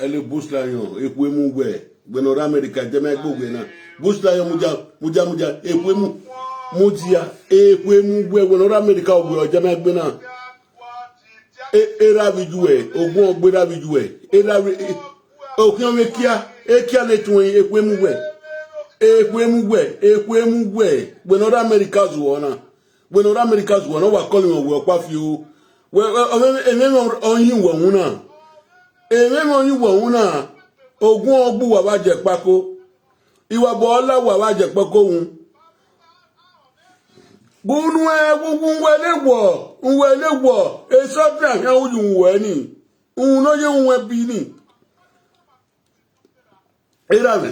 ele buslayon ekwemu gwe gbenora America jeme gbogwe na buslayon muja ekwemu mudia ekwemu gwe gbenora America ogwe jeme gbe na era bijuwe ogun ogbera bijuwe era okion mekia ekia letun ekwemu gwe gbenora America zuona wa calling ogwe opafi o oyin wo na ogun ogbu wa wa je pako iwa bo ola wa wa je pako hun bunu nwelewo esodra ya uju we ni no ye nwe bi ni irame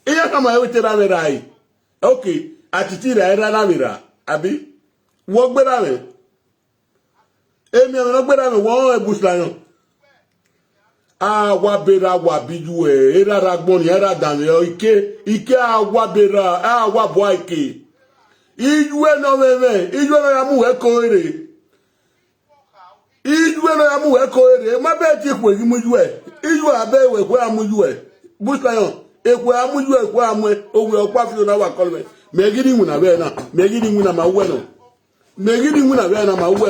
iya kama ewetera me rai okay atiti ra era na mira abi wo gbera me emi no gbera me won ebuslayon awabera wabiju era ragbon era dan ike awabera awabo ike ijuwe no meme ijuwe no yamu eko ere ma be ti kwe gimujuwe ijuwe abe we kwe amujuwe buslayon ekwe amujuwe ekwe amwe owe okwa fi na wa kolme megidi nwuna be na megidi nwuna ma uwe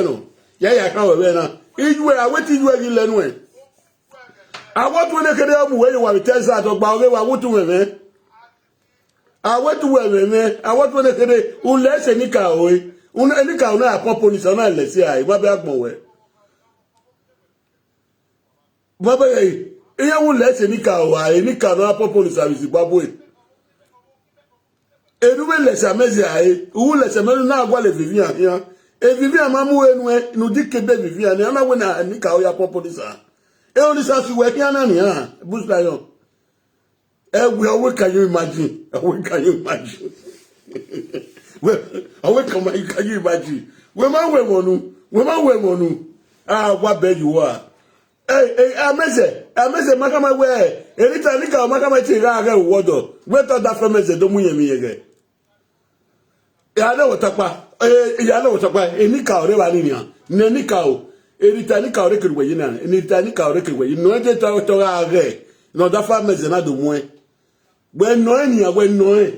no ya ka we na ijuwe aweti ijuwe gi lenu e awotu ne kede obu we wa bitesa to gba oge wa wutu meme awotu ne kede ulese nika oe nika una apon police ona lesi ai ma be agbon we baba ye iya ulese nika o ai nika na apon police service gbabo e eduwe lese amezi ai ulese melu na agwa le vivian ya e vivian mamu enu nu dikebe vivian na we na nika o ya apon police e only says we can ani ha buslayon we can you imagine can you imagine we ma we monu wa be you are ameze makama we elita nika makama ti ra re wodo we to da fameze do muye mi yege ya le wotapa enika ore wa ni han ne nika o eritani ka ore kirwe yina eritani ka ore kirwe no de to age no da fa meze na do mu we no eni ya we no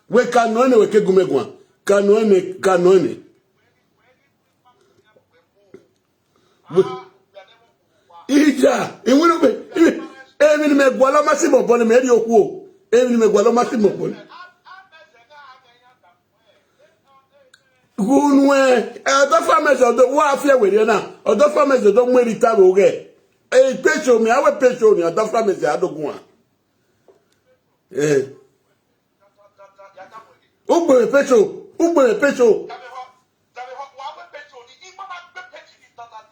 we ka no ne we ke gumegwa ka no ne ija enwuru be emi ni me gwa lo masimo bo ni me ri oku o emi ni me gwa lo masimo bo gunwe odo fameze do wa afia were na odo fameze do mwerita bo ge pecho mi awe pecho ni odo fameze adogun a ugbere pecho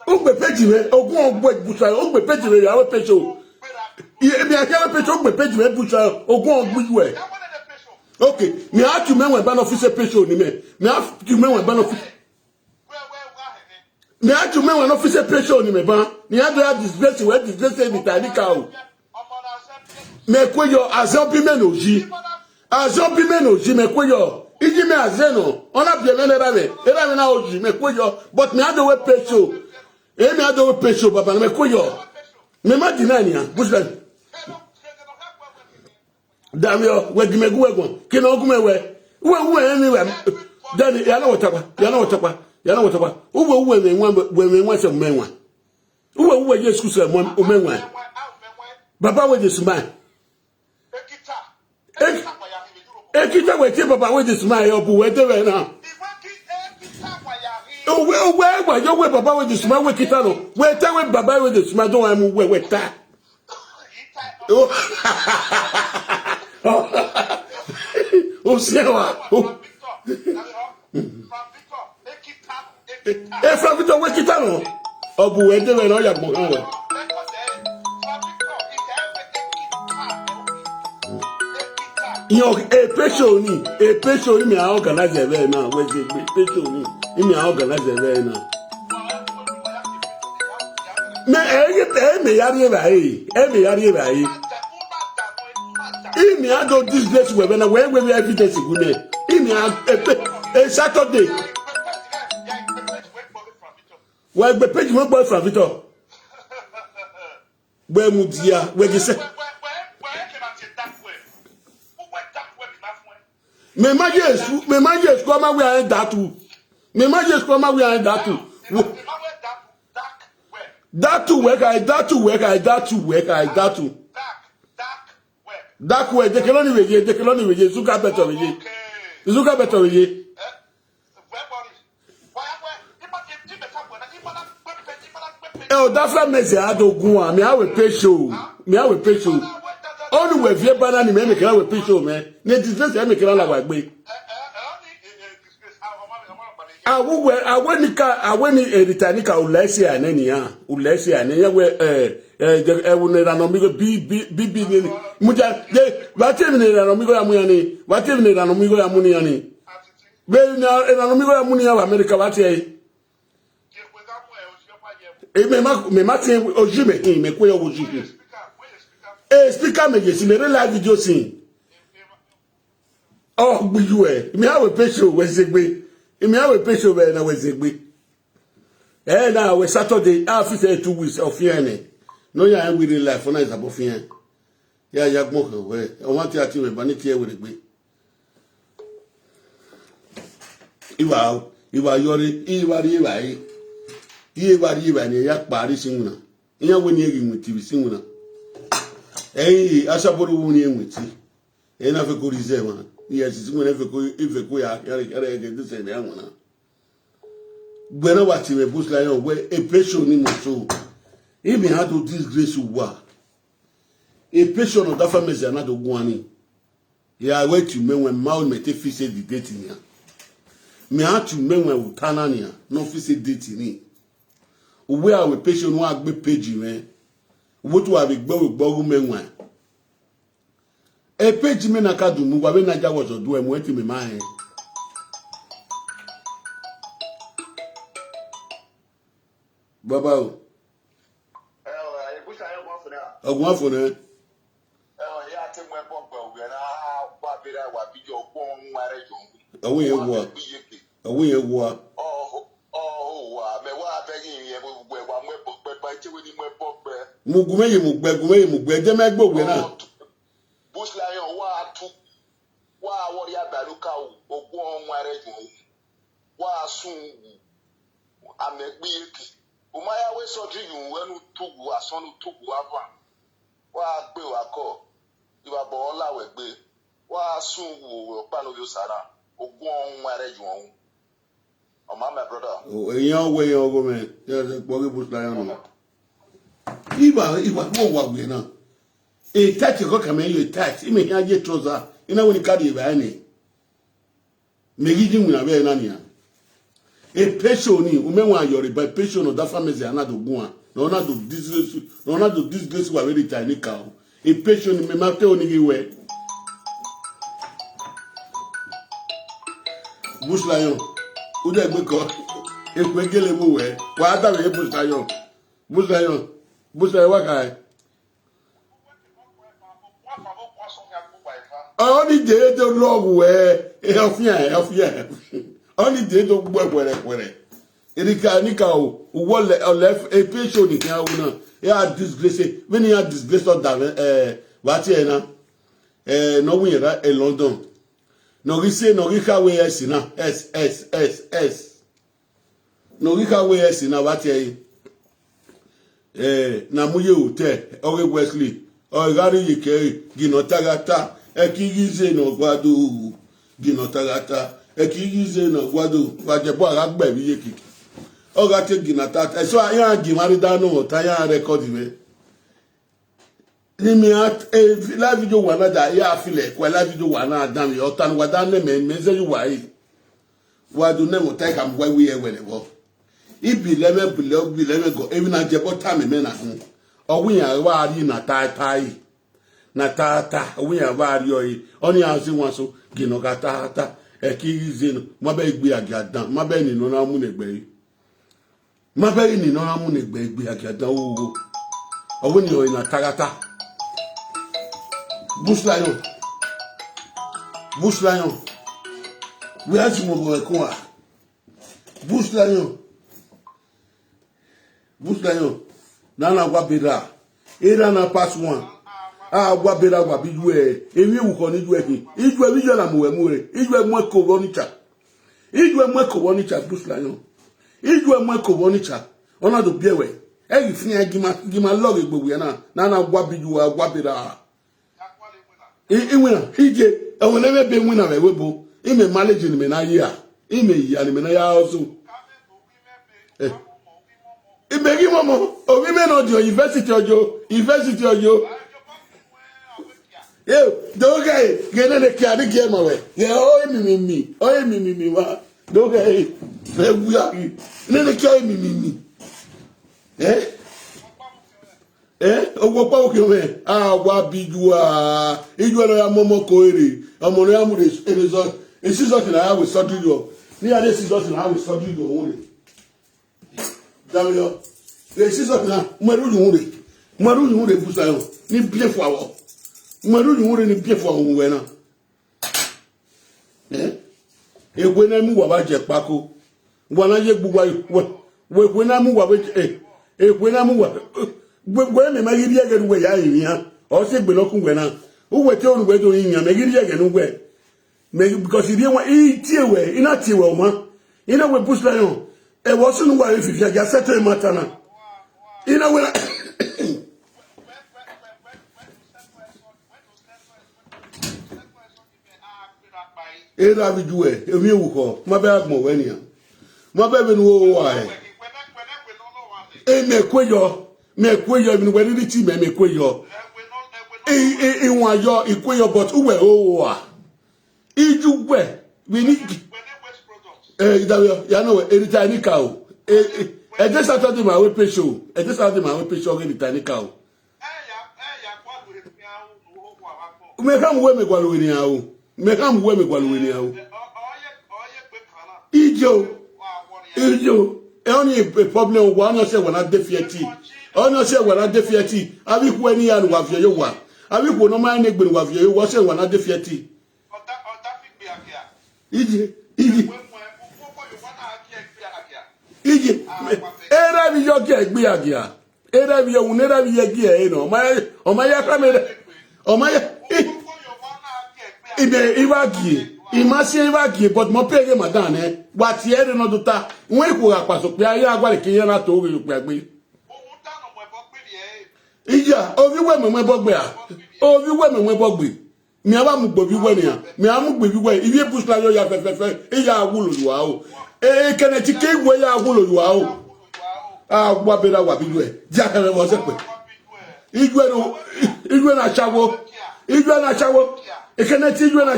ugbe peji me ogun ogbo busa ugbe peji me awe pecho mi akewe pecho ugbe peji me busa ogun ogbo iwe. Okay, me have to men when ban officer petrol ni me. Me have to men when ban officer. Me have to men when officer petrol ni me ban. Ni have to have disgrace where disgrace ni tani ka o. Me kwe yo azompi men oji me kwe yo. Iji me azeno. Ona bi men era me na oji me kwe yo. But me have to we petrol. Me have to we petrol baba me kwe yo. Me ma deny ni a. Busla. Damio we gimegu wegon kina ogume we anywhere dani yana wotapa uwe menwa se menwa uwe yesu se menwa baba we this man ekita we tie baba we this man obu we de we na uwe gba yo we baba we this man we kita no we ta we baba we this man don am we ta o sewa fra Victor we kita no obu we de we na ya gbo kan we yo pecho ni me a organize event na we say pecho ni me a organize event na me yari bai Imi ado this place we na we evidence gune. Imi a Saturday. We be page one boy from Victor. Where mudia, where you say? Me majes, come we are datu. Me majes, come we are datu. Datu work, I datu work, I datu work, I datu. Dark way, they can only read, they can only read, Zuka better with you. Zuka better with you. Oh, that's what makes it hard to go on. Me, I will pay show. Me, I will pay show. Only with your banana, me, I will pay show, man. Ne disgrace, I make it all like me. I went in Ritanica, Ulesia, and any, Ulesia, and any way, Amigo B. Muja, what even an amigo Amuniani, what even an amigo Amuniani. Well, now, an amigo Amunia of America, what say? It may Martin or Jimmy, make way over Jimmy. Eh, speaker, me, yes, in a live video scene. Oh, will you, me, I will pay you, was it way? Me, I will pay you when I was it way. Eh, now, we Saturday, after 2 weeks of yearning. No, ya ain't really life when I was above here. Yeah, ya mock away. I want to achieve a vanity with a bit. Iwa Yori, Iwa, and a yak body singer. In when you're with TV singer. Eh, I support woman with tea. Enough a good reserve. Yes, it's whenever if a queer, this and the young one. When I watch him a bush lion, where a patient in my soul. Even had to disgrace you. A patient of that family is another one. Yeah, wait to me when Mount Metaphysics the dating here. Me had to me when Tanania, no physical dating. Where our patient one be page, man. What do I be going men one? A page men I can't do, when I was or do, and went to me mind. Baba. One for that. Away a war. Away a war. Mugume, Demagbo, we're not. Bush lion, warrior Baluka, or one marriage. Wa soon. I make me. Umaya we so dream when took was on took one. Wa be wa call. You are bola we be. Wa soon will pano you sana. Ogun marriage one. Oh, my brother. Oh, a young way over man. There's a boggy bush lion. Iba go we now. A touch you come in your touch. You may have your trouser. You know when you carry it any. Maybe you will have any. A patient ni umewa yori by patient of that family is another one. No not to disgrace who are very tiny cow. A patient me mate only way. Bush lion. Who they go call? If we get him away, what are we bush lion? Bush lion. Bush lion what guy? Only day don't log where help ya. Only they don't work where Nika wall left a patient in here. Yeah, disgrace. When you are disgraced on that, what no we are in London. No, we say no, we can wear S. No, we can wear S in what Namuye Ute, or Wesley, or Gary Yake, Ginotagata, a Kigize no Guadu, Ginotagata. Ekiyize no gwado wajebo agbe yeki o ga te ginata so ayan gimari danu ta yan record me ni mi at live video wana da ya file kwa live video wana dan yo tan wadan me meze yu wai wadu ne mo ta kam wa wi e wele bo ibi leme go even Ajebo ta me na ho o wi yan wa ari na tai na ta wi yan wa ari oyi oni ansi won so ginogata ta Ekizino, mabe igbe agadan, mabe ni no na mu negbe. Mabe ni no na mu negbe igbe agadan owo. Owo ni o ina tagata. Bush lion. We are mo bo ekun a. Bush lion. Na gwa bira. Era na pass one. Agwa bera gwa bidwe. Ewi wuko ni dwe ki. Idwe bidwe na muwe. Idwe mweko wonicha. Idwe mweko wonicha busla yo. Idwe mweko wonicha. Ona do biewe. Egi fini gima log gbogbo ya na gwa bidwe agwa bera. Iwina ije ewelebe be wina we webo. Ime manage ni me na ya. Ime ya ni me na ya also. Ibegi momo, obi me no dio university ojo. Yo, doge, gene le kiadi gema we. Ye oye mi wa. Doge, le buya. Ne le kiadi mi. Owo pa oke we. Wa bidua. Idua no ya momo ko ere. Omo no ya mu result. Result na we study yo. Ni ade result na we study yo won. Damio. Result na maru yunre busa yo. Ni bien fo awo. Maru yunre ni bien fo awo we na. Egwe na mu wa ba je pako. Wa na ye gbugwa we na mu wa be egwe na mu wa gbogbo me ma yiri ege nuwe ya yin ya o se gbe lokun we na o we te onuwe do yin ya me yiri ege nuwe me because iri won i tiewe ina tiewe o ma ina we push lion e wo sunu wa fi ya settle matter na ina we era biduwe emi ewuko ma be agmo we ni ma be be nu o wa me kweyo mi we ni ti me kweyo iwon ayo ikweyo but uwe o wa ijugbe we ni ya no e tanika o e just after my we pay show get the tanika o me kam we me gwalu ni a o ijo only a problem one say when I defiati ono say when I defiati abi ku ani ya no wa fie yo wa abi ku no ma na egbe wa fie yo wa say when I defiati iji era bi yo ke egbe agia era bi yo un era bi ye gi e no o ma ya kamera o ma ya ibe iwagi imasi iwagi but mo pege madan wa ti ere no duta won iku apaso pe aye agware ke yan na to ori pe agbe ija obi we me bogbe mi aba mu gbo bi we ni mi amu gbo bi we iye busla yo ya fefefe iya awulo yuwa o kene ti ke we ya awulo yuwa o agwa bela wa bi we ja kere mo se pe igwe na chawo ekene ti igwe na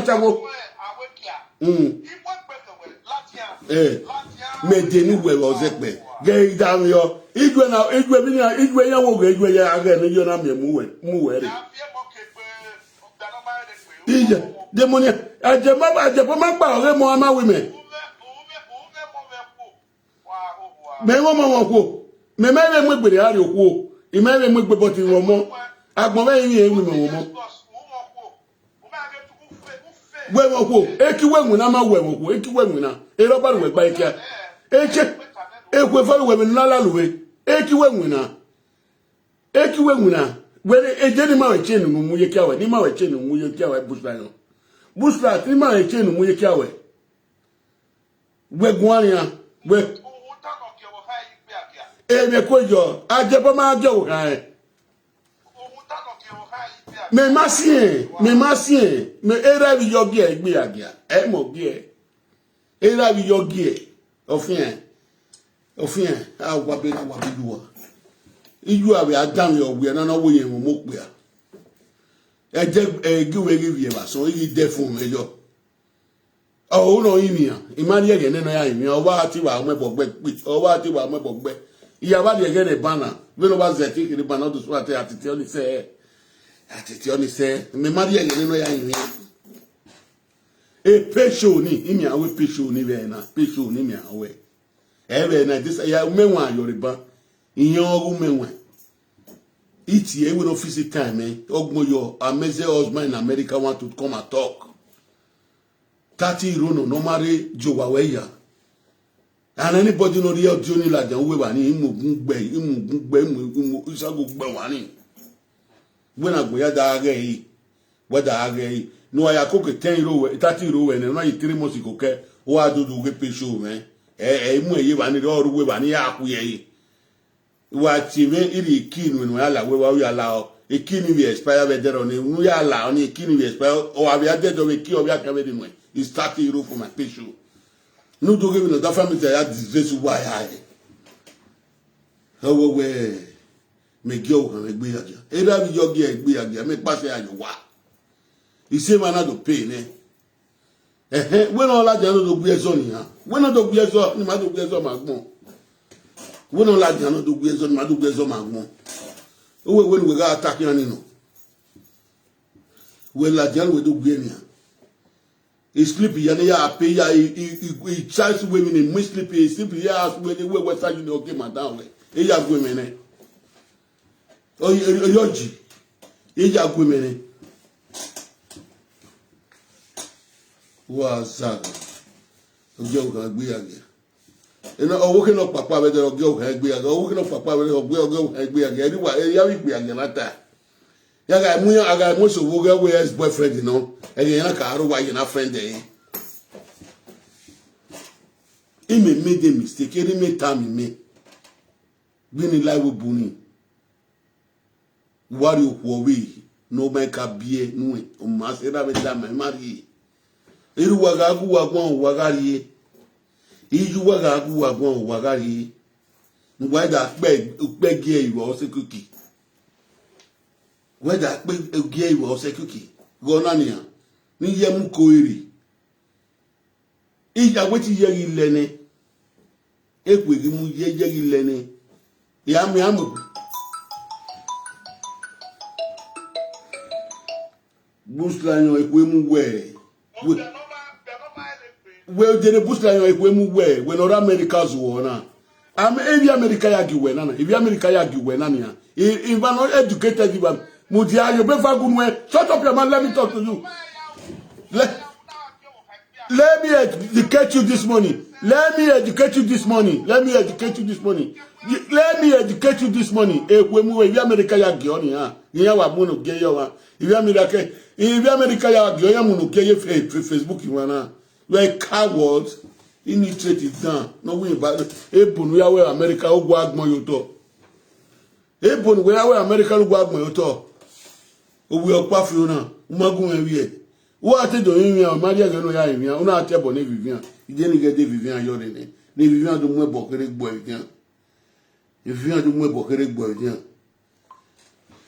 chawo me deni we wo se pe ge dam yo igwe bi na igwe yan wo ge igwe ya aga ni yo na me mu we re ija demonia ajebo ma pa ore mo ama wi me wo mo ko me me gbere ari oku I me me gbe boti wo mo agbon me yin ewi me wo mo we mo ko eki we na ma we mo ko eki we na e ro ba we gba eki eche ekwe fa we me na la luwe eki we na we eje ni ma we che nu mu ye kiawe ni ma we che nu mu ye kiawe busla ni ma we che nu mu ye kiawe we guania we me kojo ajebo ma jo me masien me era bi yogi egbe agia e mo bi era bi yogi ofin agwa be wa biduwa iju awe adam yo we na wo yen mo pe a giwe give ba so yi de fun me yo o no yin ya imani ege ne no ya yin o wa ti wa mo bogbe iya ba de gene bana we no ba zeti kiri bana do so ate atiti oni se me mari ege ne no ya yin pesho ni imi awe pesho ni be na pesho ni mi awe ebe na this ya menwa Yoruba iyan ogu menwa iti we no physical time ogbon your amazing husband in America want to come and talk 30 euro no normally jowa we ya And anybody know the Johnny like the way wani imu isago gbe wani. When I go ya da age whether age no I cook 10 euro 30 euro and no 3 months go ke o adu do we pay show man. Mu ye wani do we wani ya ku ye. Wa ti me iri kin when we ala we wa allow e kin we expire we there on we allow on e kin we expire o abi ade do we ki o bi aka we dey is 30 euro for my pay show. No do give no that family that disgrace why I. How we me go kan egbe aja. E da bi yo ge egbe aja me pase ayo wa. E say man na do pay ne. When all that no do gbe eso ni ha. When no do gbe eso ni ma do gbe eso ma gbon. When all that no do gbe eso ni ma do gbe eso ma gbon. When we ga attack yan ni no. When la jan we do gbe ni ha. He sleepy, yani ya pay ya he charge women in sleepy, he sleepy ya as when we were starting to get madam we. E ya women eh. Oh yoji. E ya women eh. Wa saga. Ojo kan gbe age. E no owo kino papa be de ojo kan gbe age. Owo kino papa be de ojo kan gbe age. Eri wa ya wi gbe age lata. Ya ga mu so wo ga we ex boyfriend no. E na ka aro wa ye na friend eh. He may made a mistake. He made time me. Bini live buni. Wari okuowe. No man can be no. O masera be dama mari. Iru wagagu wagwan wagari. Iju wagagu wagwan wagari. Whether pe gie you or say cookie. Whether pe gie you or say cookie. Go nania. Ni yemu koiri. Ija weti yegi lene. Ekwe gimu yegi lene. Yami amu. Buslanyo ekwe mu we. We dene buslanyo ekwe mu we. We no America's wona. Am evi America ya giwe nana. Evi America ya giwe nana ya. If I'm not educated even. Mudia you be fagunwe. Shut up your man, let me talk to you. Let me educate you this morning. Let me educate you this morning. Let me educate you this morning. Let me educate you this morning. Ekwemu evi America ya gioni ha. Nya wa munu geyo wa. Evi America ya gioni munu geye Facebook wana. You are cowards. Illiterate is down. No way about Ebon we are America ogwa agbon yoto. Ebon we are America ogwa agbon yoto. Owe opa fi ona. Umagun ewie. What do you mean? Maria Gano ya imi. Una atebo ne Vivian. Ije ni gede Vivian yore ne. Ne Vivian do mwe bokere gbo Vivian. Vivian do mwe bokere gbo Vivian.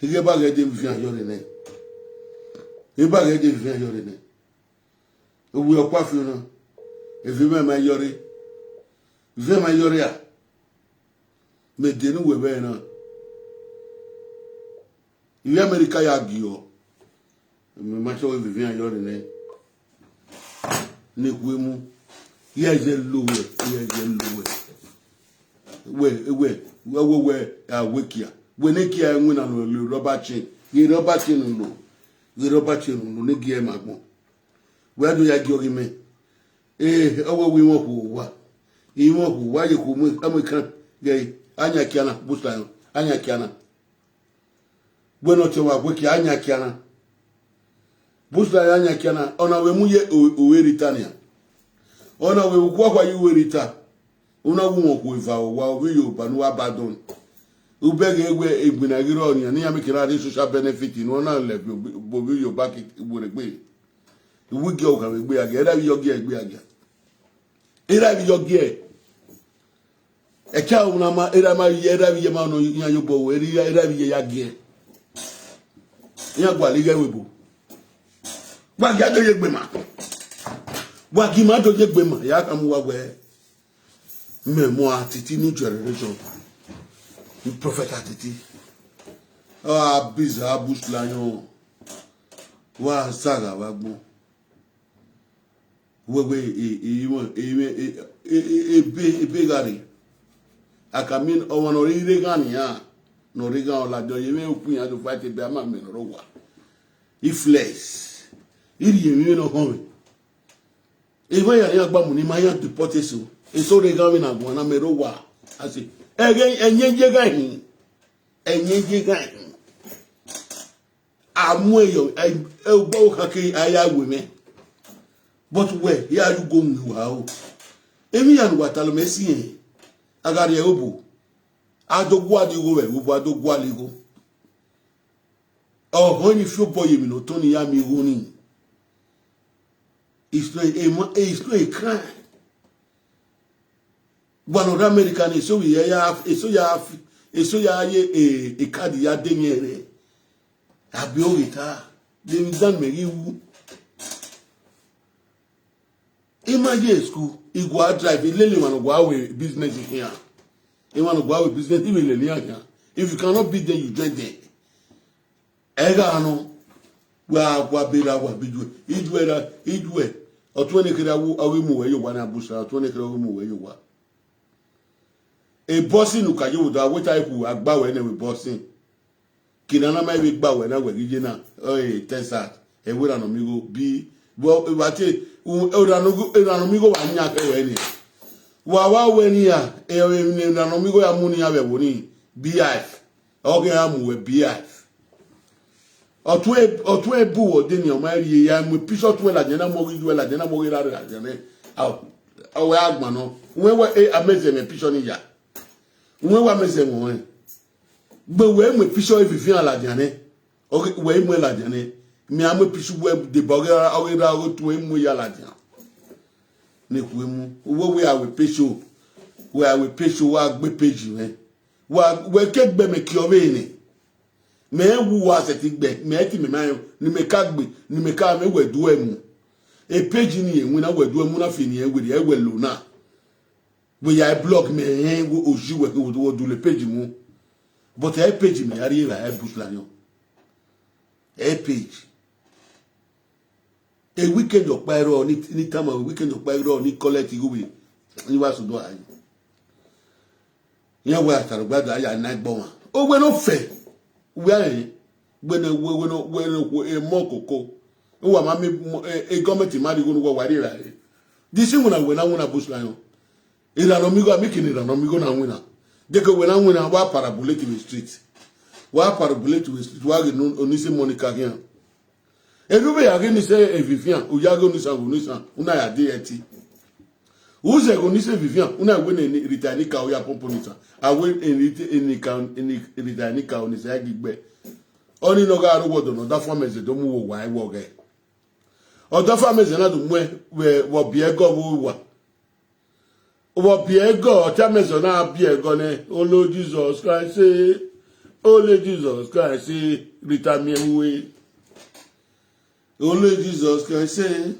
Ije ba gede Vivian yore ne. Ije ba gede Vivian yore ne. Owe opa fi ona. Vivian ma yore. Vivian ma yore ya. Me denu webe na. Ile America ya gio. Me macho we Vivian yore ne. Ne kwemu. Ye je lowe, ye je lowe. We wekia. We ne kia enwe na lo rubber chain. Ye rubber chain no. Ye rubber chain no ne gie magbon. We do ya giogi me. Owo we won ko wa. Yi won ko wa ye ko mu amekan ge anya kiana busla anya kiana. Bueno che wa wekia anya kiana. Busla anya kiana ona we mu ye oweritania. Ona we kwa yi werita. Una wu ko ifa wa obi Yoruba no abadon. Ubege egbe egbinagiro onya ni amikira de social benefit no na le bobi Yoruba ki gboregbe. Iwu ge o ka gbe aga era bi yogi egbe aga. Era bi yogi e ka una ma era bi ye ma no yan yo bo era bi ya ge. Yan gba le ge webo. Gba ga do ye gbe ma. Gba gi ma do ye gbe ma ya ka mu wa gbe. Me mo Atiti new generation. Profect Atiti. Ah biza bush lanyo. Wa saga wa gbon. Wewe ebe gari. Akamin o no ire gani ya. No ri gan la do ye me okun ya do fight be ama me no wa. Ifless. Iri ye me no home. Even ya gba mu ni ma ya deportation. Eso de gamin na gwana mero wa. Asi. Enye gahin. Enye gahin. Amweyo egbo kake aya weme. But where here you go wow. Emi yan watalo mesi agari obo. Adogwa di go we, obo adogwa ligo. Oh, when you feel boy you know Tony ya mi woni. It's not a crime. One of the American so we have a card ya denye. Abiorita. They will done me you. Imagine school, he go out drive, he literally want to go away business here. He want to go away business, even here. If you cannot be there, you join there. Ega no, wa bira wa bidwe. Idwe. Otwene kira awi mu we yo wa na busa, otwene kira awi mu we yo wa. E bossing nu ka yo da we type agba we na we bossing. Kinana mai we gba we na we gije na. Oy, Texas. E we na no mi go bi bo wa te Uranomigo wa nyaka weni. Wa weni ya uranomigo ya muni ya woni BF. Oge ya mu we BF. Otwe bu odeni o mari ya mu piso twe la jena mo ri la jena mo ri la jena. Aw we agba no. We ameze me piso ni ya. We wa ameze mo en. Gbe we mu piso efifian la jena. Oge we mu la jena. Mi ame pisu web de bogera awira otu emu ya la dia ne ku emu wo we awe peso wa gbe page me wa we ke gbe me ki obe ni me wu wa se ti gbe me ti me mayo ni me ka gbe ni me ka me wedu emu e page ni enwu na wedu emu na fi ni enwere e welu na we ya blog me wo oju we wo do le page mu but e page me ari ra e boost la yo e page a weekend of pyro ni time a weekend of pyro ni collect iwe ni wa so do ayi yan wa tarugbada aya na gbo wan o gbe no fe we ayin gbe no we e mo koko o wa ma mi e government ma di go no wa ri ra re this thing we na bush lion irano mi go amikini irano mi go na wina de ko we na wina wa parabulate the street wa ge no onise monica here. Everybody again say Vivian, Uyago Nisa, una ya DT. Uze go nise Vivian, una win in Ritanica or ya pomponita. I win in Ritanica on his agbe. Only no garo wodo no da form is the domu wa I woge. O da form is another where what biego wa. What biego, Tamazona biego ne, oh Lord Jesus Christ say, oh Lord Jesus Christ say, Ritamie. Only Jesus can say,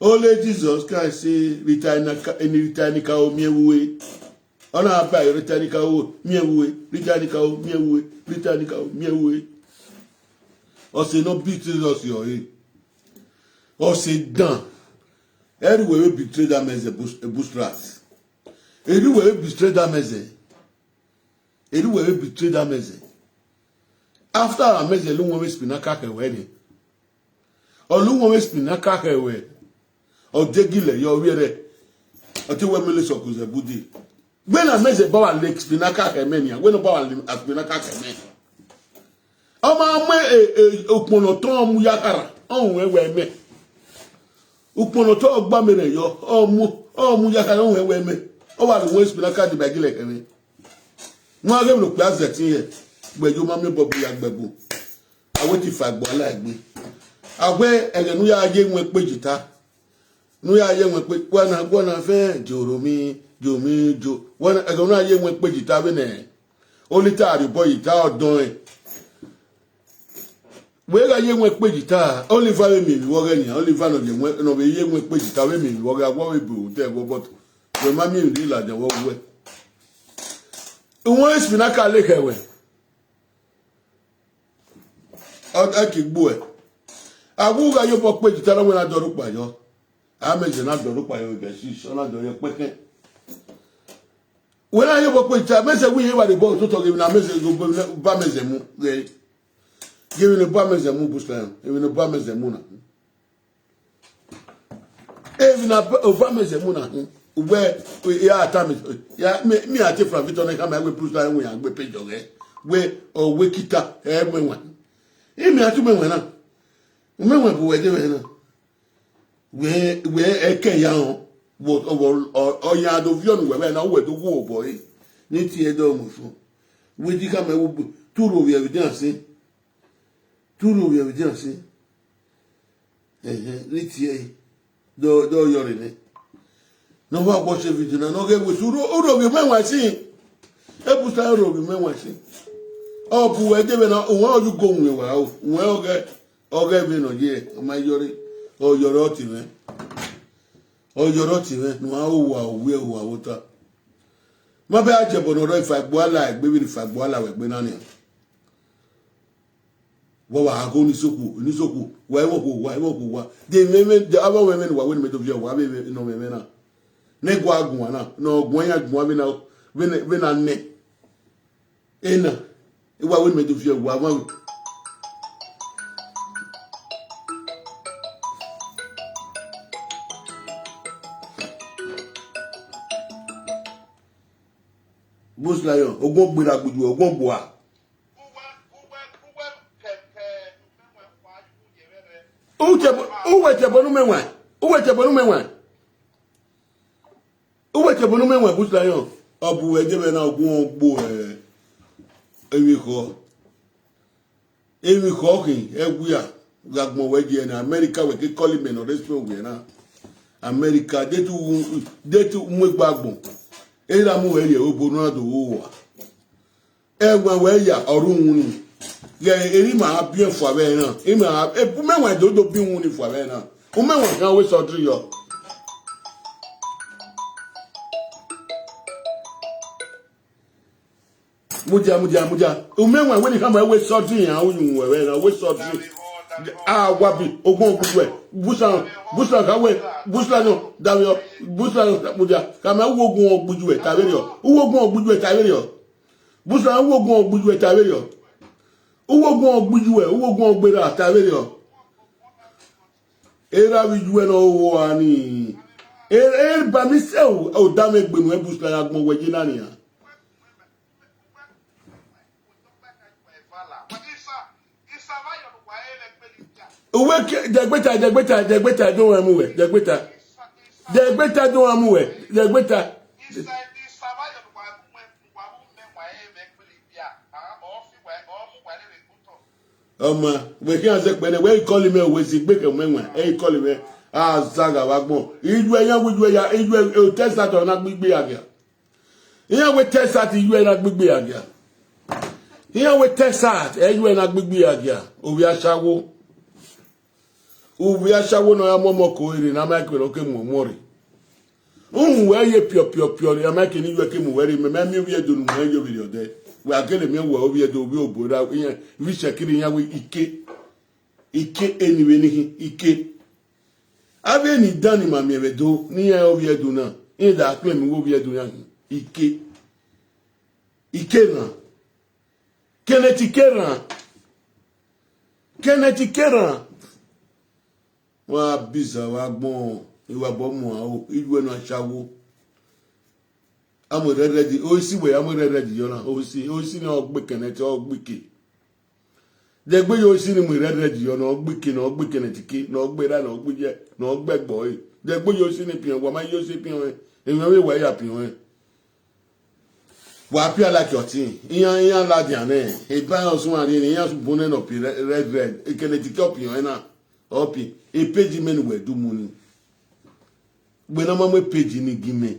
only Jesus can say, Ritanica o miewe. On our pay, Ritanica o miewe, Ritanica o miewe, Ritanica o miewe. Or say, no beat us your head. Or say, done. Everywhere we betray them as a bush rat. Everywhere we betray them as a. Everywhere we betray them as a. After our message, long way spinaka wedding. Oluwo we spinaka hewe o degile yo wiere o ti we mele sokuze budi gbe na meze ba wa lake spinaka heme ni we no ba wa spinaka heme o ma me opono to mu yakara o we me opono to gba mere yo o mu yakara o we me o wa le we spinaka di bagile heme mo age lo pe azetin ye gbejo ma me bobu ya gbebu awe ti fa gbo ala egbe agbe egenu ya aye nwe pejita nu ya aye nwe pe gwana fe joromi jo wana egenu aye nwe pejita be ne olita aribo ita odon e we ga ye nwe pejita oliver we mi wo ge ni oliver no be ye nwe pejita we mi wo ga wo we bu te go but we ma mi ri la je wo we won spinaka le kewe akigbo e aguga yo po pe jitara we na doru pa yo ameje na doru pa yo be si so na do ye peke we na yo po pe jitara mese wi ye wa de bo to give na mese go ba mese mu give ni ba mese mu buslan even no ba mese mu na even na ba mese mu na where ya time ya me ati from Victor na come we push line we agbe page oge we o we kita menwa imi atu menwa na menwa bu we de na we eke ya ho wo ya do vion we na we do wo boy ni ti e do mu fun we di ka me wo turo we evidence ni ti e do yori ni no wa watch video na no ge we uro bi menwa si e busa uro bi menwa si o bu we de na o wa ju go nwe wa o we oge bi no je o ma yori o yoro ti me no wa we wa wota ma be Ajebo no ro ifagbo ala egbe bi ifagbo ala we gbe na ni wo wa ago ni soku wa e wo ko de me aba we me wa we me do via wa be no me na nego agun na no ogun ya gun be na ne ena iwa we me do via wa ma bus lion ogun gbera gbuju ogun boa Ajebo no menwa Ajebo no menwa bus lion obu Ajebo na ogun ogbo ewi ko kin egua gagbon weje na America we ke call me no respond we na America de tu mu gbagbon era mu we ye obonu ado wo wa egwa we ya orun ni ye eri ma bien fo abe na e ma e bu menwa do bi won ni fo abe na o menwa kan we so tiri yo muja o menwa we ni kan ma we so tiri yan o yun we na we so tiri wabi ogun gbugbe busa ka we busa no dawo busa muja ka ma wo ogun ogbuju e tawe yo wo ogun ogbuju e tawe yo busa wo ogun ogbuju e tawe yo uwogun ogbuju e uwogun ogbera tawe yo era wiju e no wo ani ba mi se o da me gbenu e busa ya gbon weje na ni ya uwe degbeta don amu we degbeta don amu we degbeta we can say when we call him we si gbe ke menwa e call him zaga wa gbon idu eyan wuju ya idu test that na gbigbe agia iyan we test that idu na gbigbe agia iyan we test that idu na gbigbe agia owi asawo no ya momo ko ire na ma ke ro ke mo mori we ye pio ya ma ke ni we ke mo were me mi wi edo nu mo yo bi ode we akele mi wo obi edo obi obora iyan wi shekiri yan we ike eniwe ni ike ave ni dani ma mi edo ni yan obi edo na in da claim mi wo obi edo yan ike na keneti kera wa biza wa gbon iwa bomo awo idu enu asawo amoreredi o si we amoreredi yo na o si na ogbe keneti ogbike de gbe yo si ni moreredi yo na ogbike keneti na ogbera na ogbeje na ogbegbo de gbe yo si ni pian wa ma yo si pian eyan we wa ya pian wa pia like your thing iyan la dian e ba osun ari ni iyan subone no pi red keneti pian na opi e page men we do money we na ma page ni gime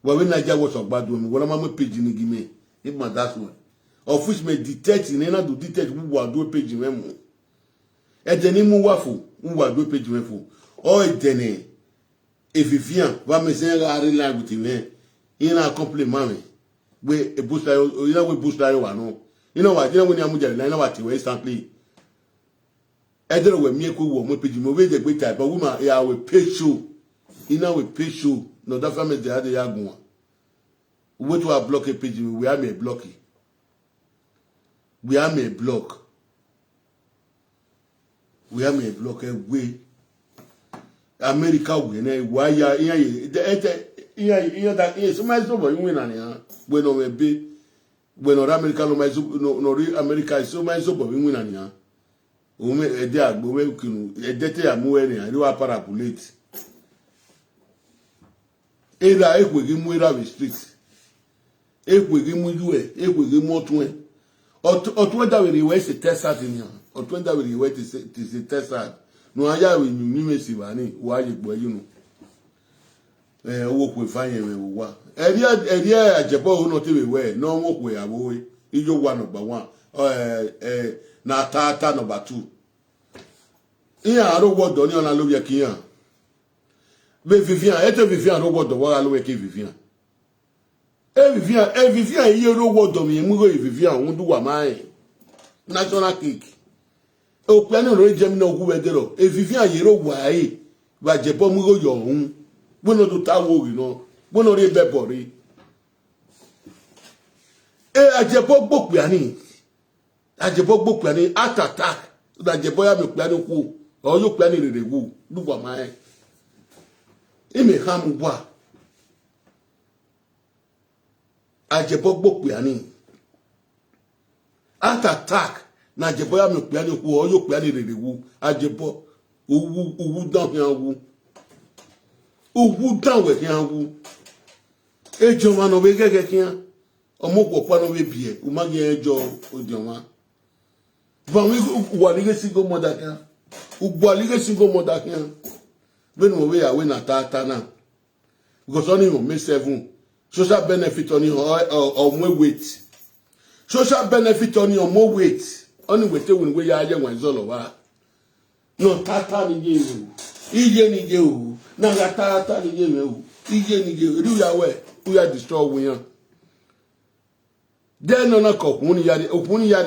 wa we na jawo so gbadu mi we na ma page ni gime if ma that one of which me detect ni na do detect we wa do page me mu e de ni mu wa fo we wa do page me fo o e de ni efifian wa me se ra ri la guti me ina compliment me we e boost you know we boost wa no you know what you know when you amujale na wa ti we instantly edere we mi ekwu wo mo page mo we de gbe type but woman ya we pay show ina we pay show no that family dey had ya gun we to block a page we am a block we America we na wa ya iya ye iya da so mais so boy win na ya bueno we be bueno America no mais no America so mais so boy win na ya o me e de agbo we kinu e de te amu e ni ari wa parapulate e da ekwegi mu era restrict ekwegi mu yue ekwegi mu otun otun da we we se test out ni otun da we we ti test out no aya we ni mesi ba ni wa ye gbo yu no owo kwe fanye we wa eri Ajebo ho no te we no wo kwe awo we ijo wa number 1 na tata number 2 iya aro wodo ni ona lo ye kiyan be Vivian ete Vivian ro wodo wa lo ye ki Vivian Vivian iye ro wodo mi mu go Vivian won du wa mai national cake o pe ni ro je mi na ogu wedero Vivian ye ro wa yi ba Ajebo mu go yo hun bueno do ta wo ri no bueno re bebo ri Ajebo gbogbo ani attack da Ajebo ya me pe ani ku o yo pe ani rere wu lugbo ma e ime ham gwa Ajebo gbogbo ani attack na Ajebo ya me pe ani ku o yo pe ani rere wu Ajebo owu dan yan wu owu dan we yan wu ejo ma no be gege kian omo popa no be bie o ma ge ejo odioma van we wa lige single mother kan ugbo lige single mother kan be no we ya we na tata na because only mo me 7 social benefit on or more weight social benefit on your more weight only we te we ya ye wan zo lo wa no tata ni je o iye ni je o na ga tata ni je me o iye ni je ru ya we u ya destroy we yan den no na ko okun ni yari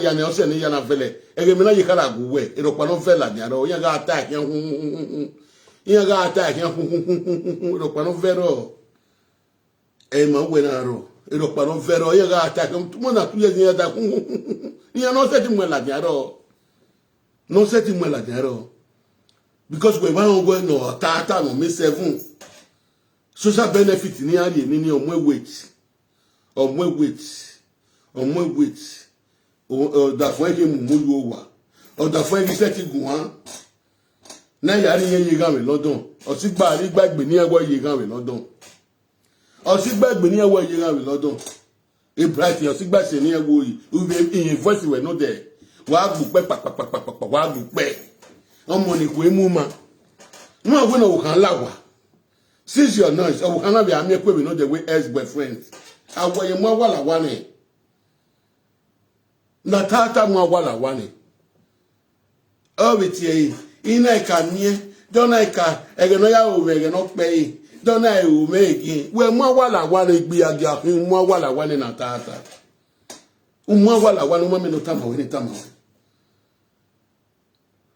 ya na o se ni ya na vele ege mi na ye kala gu we ero pa no vela ni ara o yan ga attack yan ero pa no vero e ma we na ro ero pa no vero yan ga attack mo na tu ye ni ya da ni no se ti mo la ni ara no se ti mo la ni ara because we wan go no tata no me 7 social benefit ni ari ni omo weight o da fún eke mu yo wa o da fún eke se ti gun han na ya ri yen gan we lodun o si gba ri gbagbe ni ewo ye gan we lodun o si gbagbe ni ewo ye gan we lodun e bright o si gba se ni ewo yi in voice we no there wa gbu pe papapapapa wa gbu pe omo ni ko emu ma no awo na wo kan lawa since your noise o kan na be ami pe we no the way ex boyfriend awo ye mo wala wa ni na tata mwa wala wane obitie ina ka mie dona ka egeno ya o egeno pe dona e o megi we mwa wala wane gbi agia hin mwa wala wane na tata mwa wala wane mwa me no tama we ni tama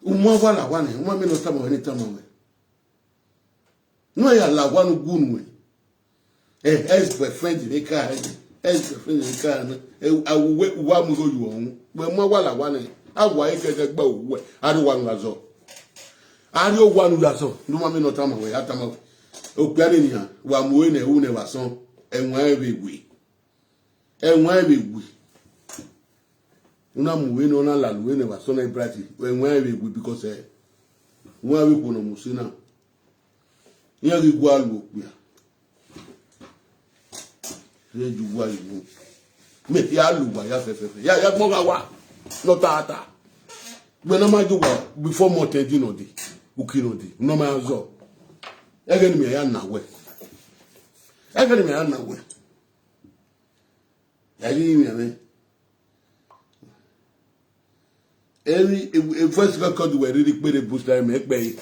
we mwa wala wane mwa me no tama we ni tama we no ya la wane gunwe ex boyfriend ni ka ex-girlfriend in Ghana, I will wait one go you on. When my wala one, I will get a bow. I don't want Lazo. I don't want Lazo. No one no time away. I come up. O Piania, one win who never saw, and where we. And where we. Una win on a land, we never saw a bratty, when where we because where we put on Musina. Here we go. You were you. Make ya luba ya fefe. Ya moga wa. No tata. When I do before more 10 no di. Ukino di. No ma zo. Again me ya na we. Again me ya na we. Ya yi me me. Every first record we really pay the booster make pay.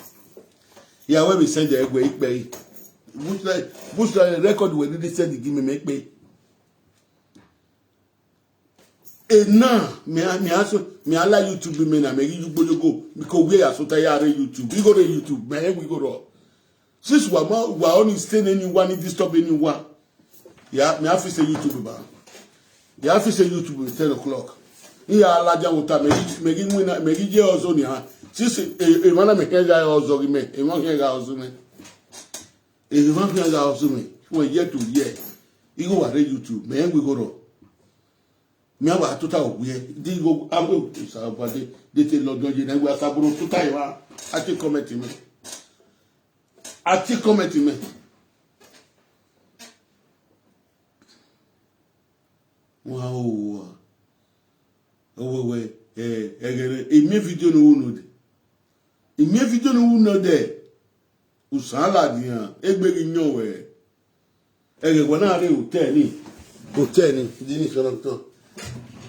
Ya we send the egg we pay. Booster record we really send the give me make pay. Na me ala YouTube me na me go because we are so tired YouTube. We go to YouTube, man, we go to. Since we are only staying anyone, disturb anyone. Yeah, me have to say YouTube ba. You have to say YouTube at 10 o'clock. Here ala ja wuta me gi je ozo ni ha. Since mana me kenja ozo gi me, e mo kenja ozo me. E mo kenja ozo me. when year to year. You go at YouTube, man, we go to. Me aba total we di go abo sa ba de te lo don je na we asaburo total wa ati comment me wow we egere emi video no wu no de emi video no wu no de usala dian egberi nyon we ege go na re hotel ni di ni so to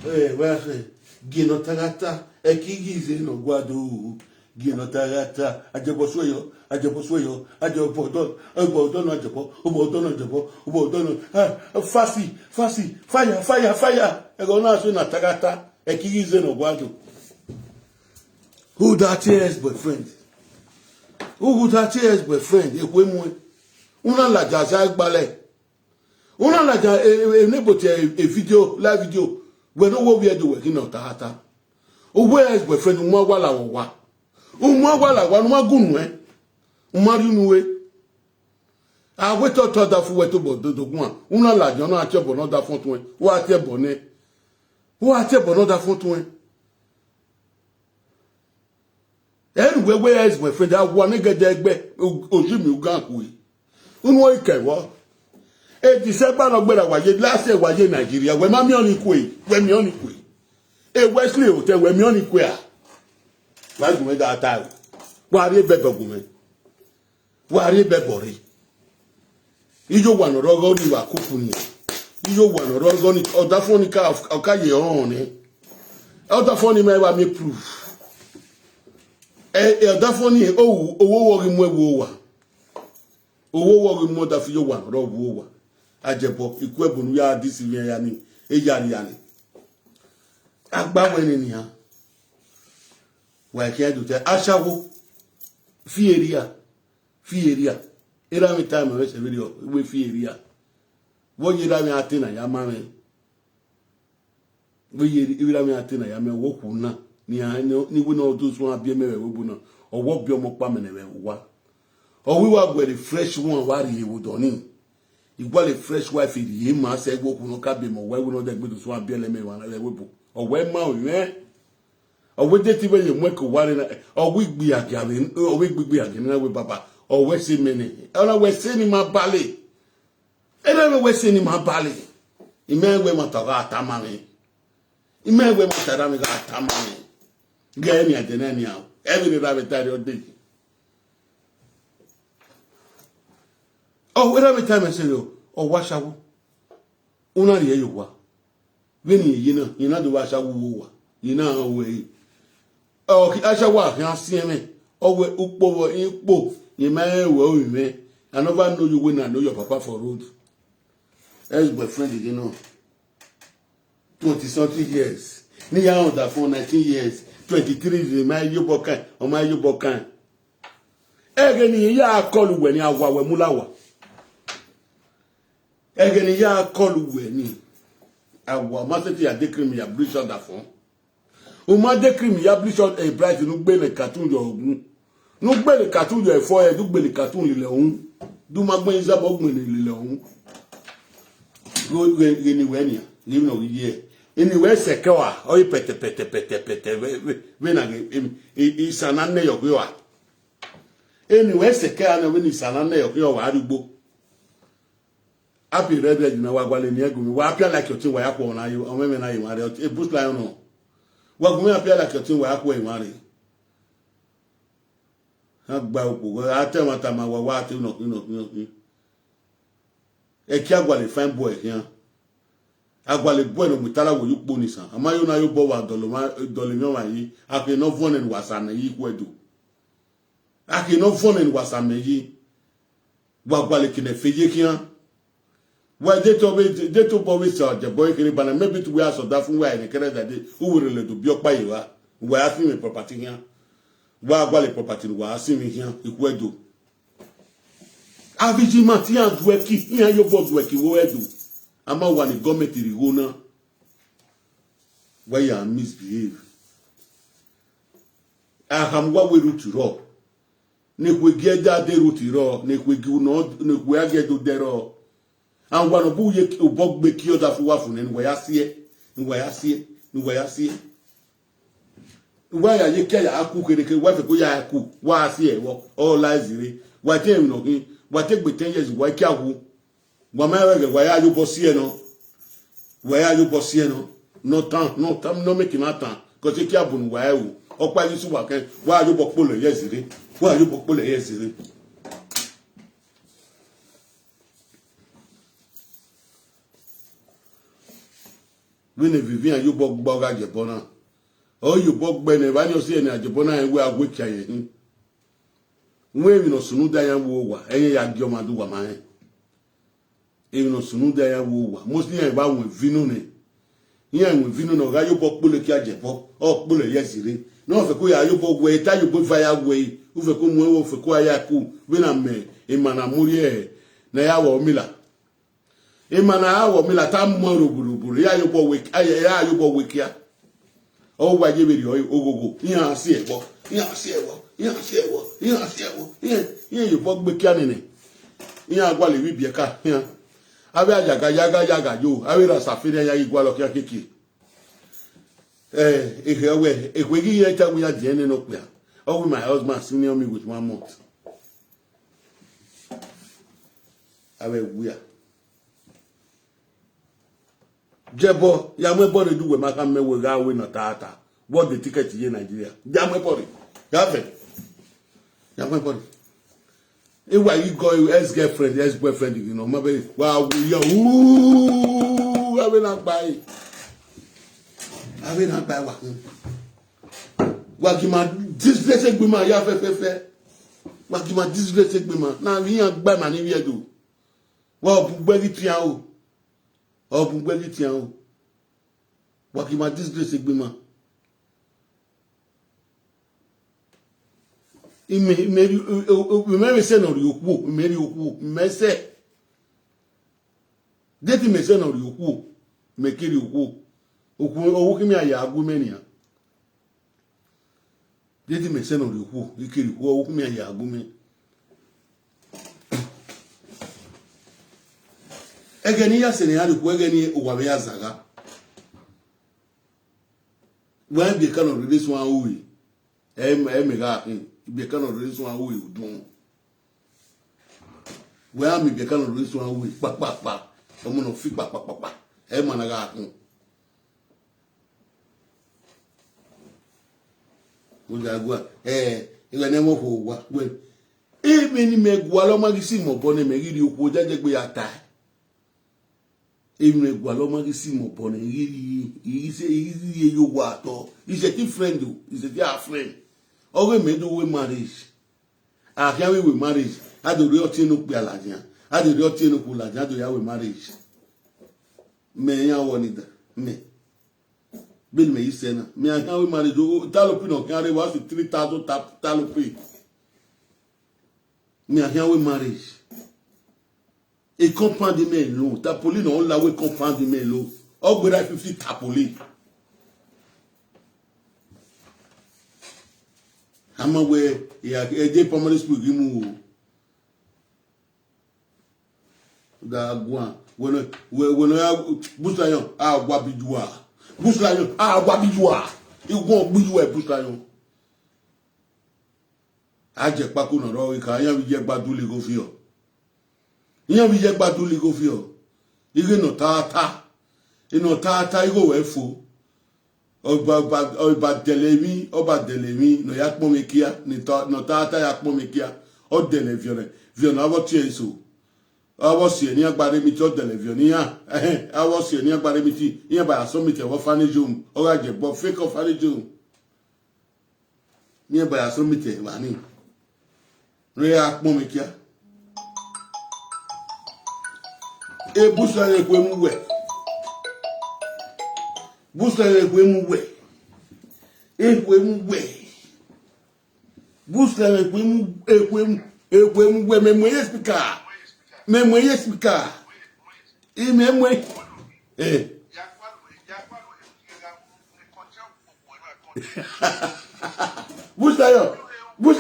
where Wagenota gata ekigize no gwado Wagenota gata Ajebo soyo Ajebo fasi fire egona so na tagata ekigize no gwado. Who that is boyfriend ekwemwe una la jaza gbale una la ja enebote a video live video. We don't want to do working on Tahata. Where is boyfriend? Umwala wa. Umwala wa. Umwagunwe. Umariunwe. I wait to that for to do one. Una la jono Ajebo no da fontwe. Wa Ajebo ne. Wa Ajebo no da fontwe. Anyway, where is boyfriend? I want to get there. Ojimi ugankwe. Unwo ikewo. December no gbera waje last year waje Nigeria we ma mi oni kwe Wesley hotel we mi oni kwe a wa gume da ta wa re bebe gume wa re bebori ijo wa no rogo ni wa kuku ni ijo wa no rogo ni odafoni ka okaye on ni odafoni me wa mi proof odafoni owo wo ri mu ewo wa owo wo ri mu da fi yo wa rogo wa Ajebo ikwebunu ya disi ya ni yani agbawo ni ha wa ke do te ashawo fi area era mi time we se video we fi area wo yira mi atina ya mame wo yira mi atina ya me wo kuna ni wu na odu so abie mewe we bu na owo bi omo pa me na we wa o wi wa gwe the fresh one wa ri ewu doni igual a fresh wife in him, I said, go no cabin, or why would not go to swamp me one a whip, or where mouth, eh? Or with that even you make a warren, or we be a gavin, or we be a gavin with Papa, or West Mini, or I was sending my ballet. And I was sending my ballet. In man, we want to got tamami. In man, we want to got tamami. Get me at the anyhow. Every rabbit your day. Oh, every time I say, oh, wash out. Una ye you wa. When you know the wash out woo. You know, way. Oh, I shall walk, you see me. Oh, we upo, you may well me. I never know you when I know your papa for road. That's my friend, you know. 20-something years. Near on that for 19 years. 23 my Yobokan or my Yobokan. Again, ya call when you are Mulawa. Egeni ya call weni awa maseti ya decrim ya bishop da fon o ma decrim ya bishop e bright nu gbe le cartoon yo ogun nu gbe le cartoon yo efo e du gbe le cartoon le ohun du ma gbe isa bo gbe le ohun go geni weni ni no ye eni we sekewa o pete we na isana ne yo yo eni we sekewa na we ni isana ne yo wa arugbo happy red na wagwale ni egumi wa apia like yotin wa yakwo na yo omeme na yimare e bush lion no wagumi apia like yotin wa yakwo yimare ha gba opo atemata ma wa ati no e ki agwale fine boy here agwale boy no mutala wo yupo ni san amayo na yo bo wa doloma wa yi ake no phone en wasana yi kwedu ake no phone en wasana yi wagwale kine feje kian. Well, they told me so the boy can but maybe to wear so that from where the that they who will to be up by you are. We are asking property here. Why property we are asking here, equal do. Aviji Matias working here, your boss working where do. I'm not one government in the owner where you are misbehave. I am what we do to rob. Nick we get that they root to rob, Nick we do not, Nick we get to the rob. and one of you bog be killed after waffle and where I see it, and where I see it, and where I see it. Why are you care? I cook it, what a good I cook, why I see it, all lies in it. What tell you, what take me 10 years, why can't why are you bossiano? Why are you bossiano? No time, no making that time, because you can't bun why you, or why you work, why are you bokula yesterday? Why are you bokula yesterday? When Vivian, you bog Ajebo now. Oh, you bog Bene, when you see any Ajebo and we are weak. When you know Sunuda and Wowa, any Yagoma do a man. Even Sunuda and Wowa, mostly about with Vinone. Here with Vino, you bog Bullock Ajebo, or Bullet yesterday. No, for Kuya, you bog way, tie you put fire away, who for Kumo for Kuayaku, when I'm in Manamurie, Nayawa Miller. Imana wa mila tamoro bulubulu ya yobo wik ya yobo wikia o wa je beri ogogo yan si ebo yan yobo gbe kia nene yan agwa le wi bi eka yan abe ajaga yo abe ra safire ya igwa lo kia kiki ehwe gi ye ta wi ade ne no pe oh my husband senior me with 1 month abe wuya Jebo, Yamebody do with Macam Wagenota tata. What the ticket to Nigeria? Yamebody. Yamebody. If you go your ex-girlfriend, ex-boyfriend, you know, maybe, wow, we are, ooh, I will not buy. I will not buy what? Wakima, disgraced women, Yafefe. Wakima, disgraced women. Now, we are by my name, you do. Well, very tiao. Oh, Bungweli Tiao. Wakima disgrace Bima. Maybe send on you, maybe you may say. Get him a son of you, make it you, Okimia Yagumania. Get him a son of you kill you, Okimia Yagumi. Egeni ya senehali kwegeni uwabea zaga. When be kind of release one uwi. Mega be kind of release one uwi udun. When me be kind of release one uwi pa. Omo no fi pa. Managa kun. Ugagwa ila nemo ho wa. When ni megwa lo magisi mo bone megiri okwo jajegbe ata. Even Gualomagisi Mopone, he's a water. He's a friend, he's a dear friend. All we made with marriage. I can't with marriage. I do real tin of Bialaja. I do real tin of Pulaja, I do have marriage. May I want it? Me. Bill may send me. I can't marry Talopino carry was 3,000 Talopi. Me, I can't with marriage. Et comprendre de mes lots. Tapoli, non, là où comprendre de mes lots. Oh, vous avez fait tapoli. Amawe, il y a des pommes de sport qui mou. D'agua. When Boussayon, ah, Wabidua. Boussayon, ah, Wabidua. Il vont bouger Boussayon. Aje Paco, non, il y a eu Badou les Gofio. Yan bi je gbadu li go fi o ire no tata igo we fo oba delemi no ya pon me kia ni no tata ya pon me kia o dele vion avo ti eso avo si ni agbare mi ti o dele vion ya avo si ni agbare mi ti yan ba so mi te wo fanijum o ga je bo fake of fanijum ni ba so mi te wa ni re a pon me kia e busla le kwe mu we busla le kwe mu we e kwe mu we busla le kwe mu we me mo speaker e me mo busla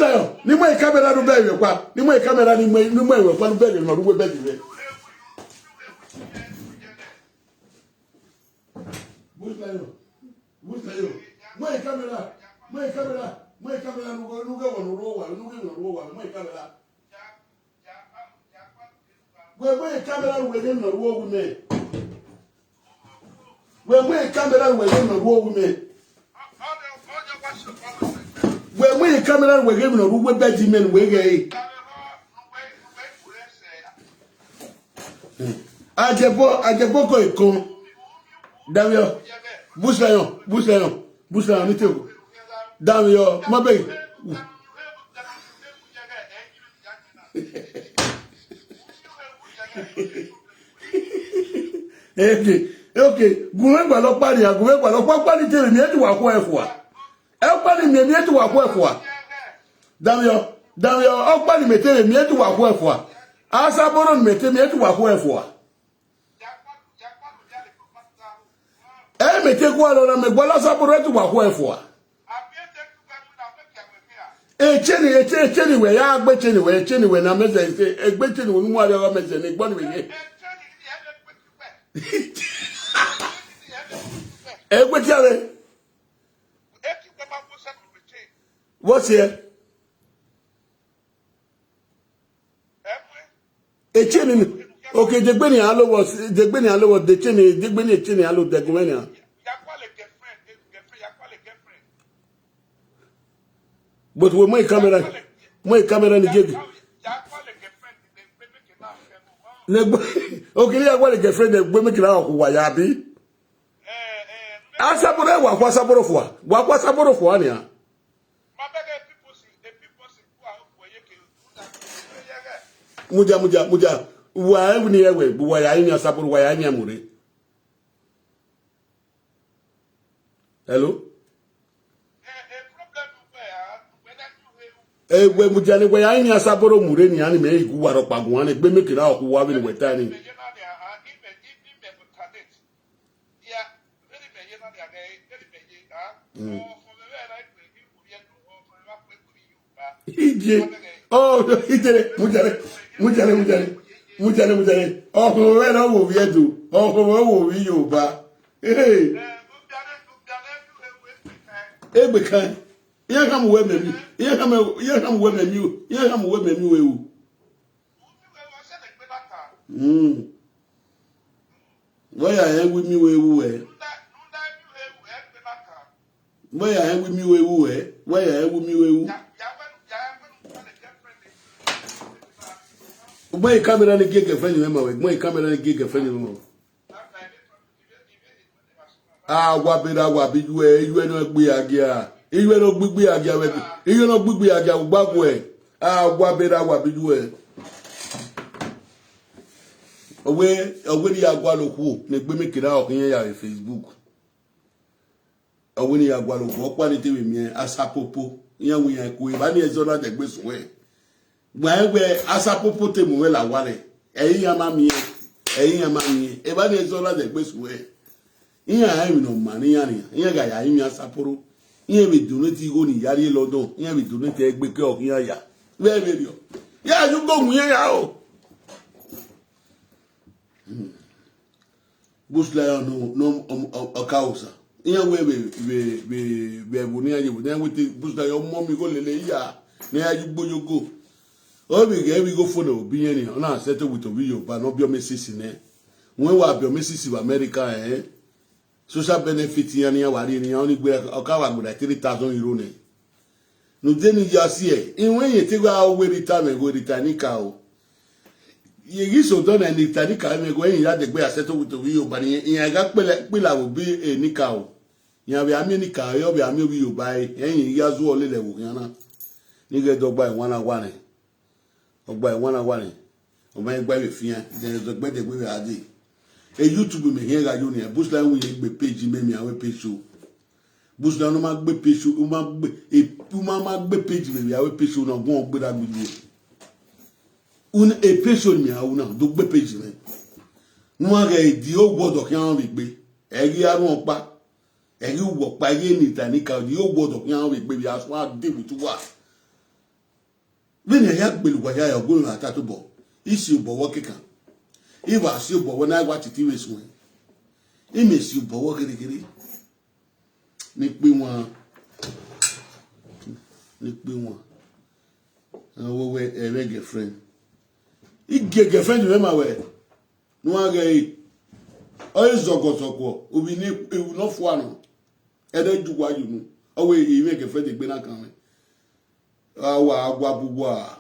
yo ni mo camera do be we kwa ni mo camera ni mo we kwa no be no do we be Mãe câmera. Mãe câmera. Mãe câmera no rua. Mãe câmera. Mãe câmera no wedding no rua women. Mãe câmera no wedding no rua women. Mãe câmera no wedding no rua Benjamin wege. Ajebo ko ikon. Damio. Buslayon ni teo. Damio, mabe. Okay. Guwe gba lo pari tele mi etu wa ko efua. E pari mi etu wa ko efua. Damio, o pari mi tele mi etu wa ko efua. Asa boro mi tele mi etu wa ko efua. Me take one on me bola saporo to wa ko efo cheni we ya gbe cheni we na meze se egbe cheni we mu ari o meze ni gbo ni we ye egbe ti are what's here cheni okay degbe ni alo de cheni degbe ni cheni alo degbe ni but we my camera ni gebe okay ya gwa girlfriend gbe make la ko wa ya bi asaboro wa kwa saboro fo wa kwa saboro fo ani a muja wa ni ewe bu wa ya ni asaboro wa ya ni amure hello we mujani we ya ni asaboro mure ni ani me igu waro pagun ani gbe mekira oku wa bi ni weta ni ije mujale oh we na wo viedu wo wi Yoruba egbe kan ye ham we memi wewu where I am with me wewu where I am with me wewu where I am with me wewu boy camera ni gege friend me mawe boy camera ni gege friend me mawe wa bi you no gbe agia iwe no gbigbe agia we iwe no gbigbe agia gbagbo e wa bi you owe ni agwa lo ku ne gbe mekira okin ya Facebook owe ni agwa lo ku opa ni tewe mi asapopo yan wi yan ku e ba ni ezo na de gbe sunwe gbe asapopo te mu we la wale eyin ya ma mi e ba ni ezo na de gbe sunwe iya ha mi no mani ya ga ya imi asaporo iya be donate go ni yari lodon iya be donate egbe ke okin ya we be rio ya ju go mu ya o busla no akausa iya we be bu ni aje bu na we te busla yo mo mi go lele ya ni aju gboyogo obi ge we go follow obi yen ni na settle with obi Yoruba no bi o mesisi ne won wa bi o mesisi wa America social benefit yan ya wari ni oni gbe okawa gbe 3,000 euro ne no deni ya si inwe ye te gba we return ka o ye gi so don ni return ka me go yin ya de gbe aseto with obi Yoruba ni yan ga pe la wo bi ni ka o yan bi ami ni ka yo bi ami obi Yoruba yin ya zu ole le wo yan na ni ge dogba e wana wane o ma gba le fian de dogba de gbe ade YouTube me here ga yo ni busla wi gbe page me mi awe page show busla no ma gbe page show o ma gbe page me mi awe page show na gon gbe da gbe page show mi awu na do gbe page me no ga di o gbodo ki an wi gbe eri arun opa eri wo pa ye ni tani ka di o gbodo ki an wi gbe bi aso ade butu wa vini ya gbe lu ya go na ta to bo isi obowo kikan iwa si obowo na gwa titi we sun ime si obowo kirikiri Ni pe wọn. We a girlfriend. Ige girlfriend me ma we. No age. Oye zoko. Obi ni ewu no fo ano. Ede ju wa yu nu. Owe e girlfriend gbe na kan me. Awa agwa bubu a.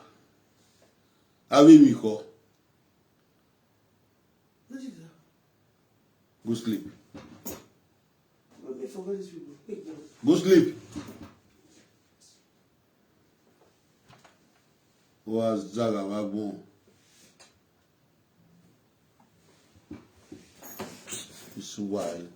Abi mi ko. Go sleep. Go sleep. Was Zaga Wagon. It's wild.